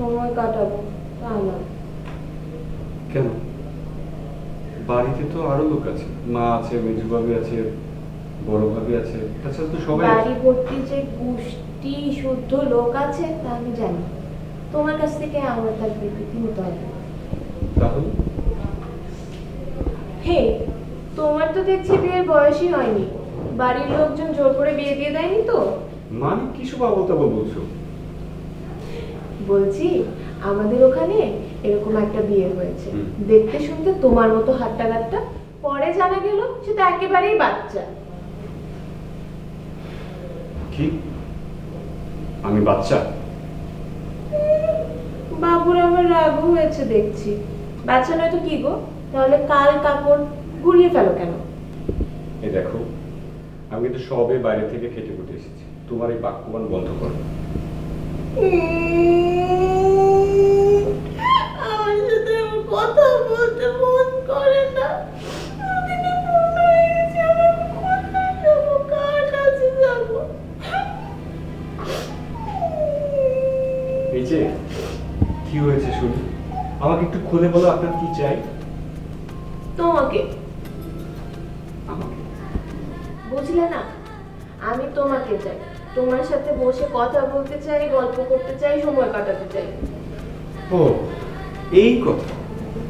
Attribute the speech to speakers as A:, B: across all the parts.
A: সময় কাটাবো তা না।
B: কেন? বাড়িতে তো আরো লোক আছে, মা আছে, মেজু ভাবি আছে, বড় ভাবি আছে, তাছাড়া তো সবাই আছে।
A: বাড়ি ভর্তি যে গোষ্ঠী শুদ্ধ লোক আছে তা আমি জানি। তোমার কাছ থেকে আমার তার বিবৃতি নিতে হবে।
B: তাহলে
A: হে, তোমার তো দেখছি বিয়ের বয়সই হয়নি। বাড়ির লোকজন জোর করে বিয়ে দিয়ে দেয়নি তো?
B: মানে কি সব আবল তাবল বলছো?
A: বলছি আমাদের ওখানে এরকম একটা বিয়ে হয়েছে,
B: হুম।
A: দেখতে শুনতে তোমার মতো হাট্টা গাট্টা, পরে জানা গেল সেটা একেবারেই বাচ্চা।
B: কি? আমি বাচ্চা?
A: বাবুর আমার রাগ হয়েছে দেখছি। বাচ্চা নয় তো কি গো, তাহলে কাল কাপড় গুড়িয়ে ফেলো কেন?
B: এই দেখো, আমি কিন্তু সবে বাইরে থেকে খেটে খুটে এসেছি, তোমার এই বাক্যবান বন্ধ করো।
A: আমার সাথে আমার কথা বলতে মন করে না। দুদিনে মন হয়ে গেছে, আমার কোথায় যাবো, কার কাছে যাবো?
B: এই যে কি হয়েছে শুনি, আমাকে একটু খুলে বলো, আপনার কি চাই?
A: তোমাকে
B: আমাকে?
A: বুঝলে না, আমি তোমাকে চাই। তোমার সাথে বসে কথা বলতে চাই, গল্প করতে চাই, সময় কাটাতে চাই।
B: ও, এই কথা।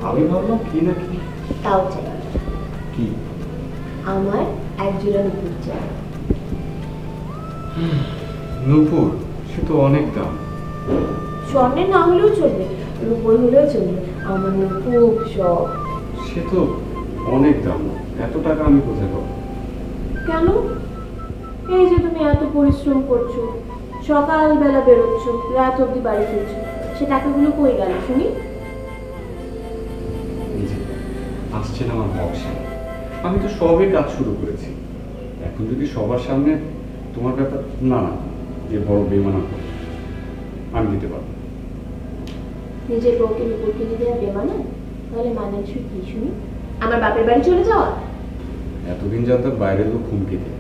B: আমি ভাবলাম কি না কি।
A: তাও চাই।
B: কি?
A: আমার একজোড়া নুপুর চাই।
B: নূপুর? সে তো অনেক দাম।
A: স্বর্ণের না হলেও চলবে, রূপোর হলেও চলবে, আমার না খুব শখ।
B: সে তো অনেক দাম, এত টাকা আমি কোথায় পাবো?
A: কেন? এই যে তুমি এত পরিশ্রম করছো, সকালবেলা বেরোচ্ছ, রাত অবধি বাড়ি ফিরছো, সে টাকাগুলো কই গেল শুনি?
B: এই যে আসছে না আমার বক্সে, আমি তো সবে কাজ শুরু করেছি। এখন যদি সবার সামনে তোমার ব্যাপার না না যে বড় বেমানা করো, আমি দিতে পারবো না।
A: নিজের বউকে নুপুর কিনে দেওয়া বেমানা? তাহলে মানানসই কি শুনি? আমার বাপের বাড়ি চলে যাওয়া?
B: এতদিন জানতাম বাইরের লোক হুমকি দেয়,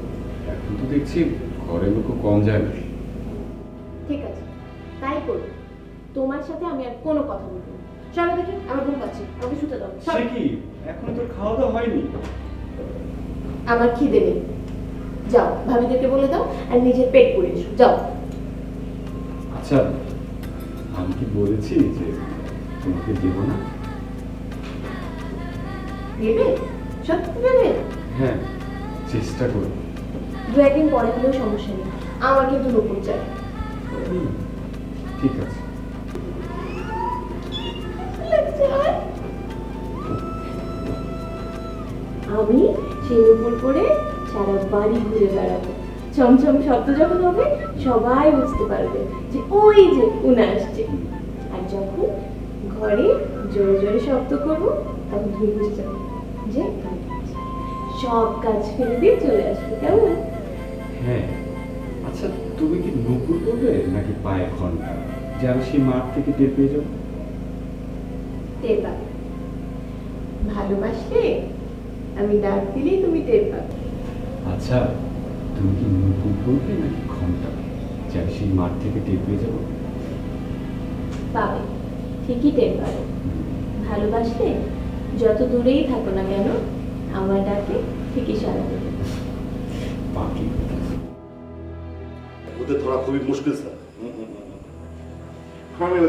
B: এখন তো দেখছি ঘরের লোকও কম যায় না।
A: ঠিক আছে, তাই করো। তোমার সাথে আমি আর কোনো কথা বলবো না। চলো দেখি, আমার ঘুম পাচ্ছে, আমাকে শুতে দাও। চলো।
B: সে কি, এখনো তো খাওয়া দাওয়া হয়নি?
A: আমার খিদে নেই। যাও, ভাবিদেরকে বলে দাও আর নিজের পেট পুড়ে এসো, যাও।
B: আচ্ছা, আমি কি বলেছি যে তোমাকে দেব না?
A: দেবে? সত্যি দেবে?
B: হ্যাঁ, চেষ্টা করো।
A: দু একদিন পরে হলেও সমস্যা নেই, আমার কিন্তু নুপুর চাই।
B: ঠিক আছে।
A: আমি সেই নুপুর পরে সারা বাড়ি ঘুরে বেড়াবো। ছমছম শব্দ যখন হবে সবাই বুঝতে পারবে যে ওই যে উনা আসছে। আর যখন ঘরে জোরে জোরে শব্দ করবো তখন তুমি বুঝতে পারবে যে কাজ হচ্ছে। সব কাজ ফেলে দিয়ে চলে আসবে, কেমন?
B: হ্যাঁ, আচ্ছা, তুমি কি নুপুর করবে নাকি পায়ে ঘন্টা, যে আমি সেই মাঠ থেকে টের পেয়ে যাবো?
A: টের পাবে। ভালোবাসলে আমি ডাক দিলেই তুমি টের পাবে।
B: আচ্ছা, তুমি কি নুপুর করবে নাকি ঘন্টা, যে আমি সেই মাঠ থেকে টের পেয়ে যাবো?
A: পাবে, ঠিকই টের পাবে। ভালোবাসলে যত দূরেই থাকো না কেন আমার ডাকে ঠিকই সাড়া দেবে।
B: বাকি
C: ওদের ধরা খুবই মুশকিল স্যার।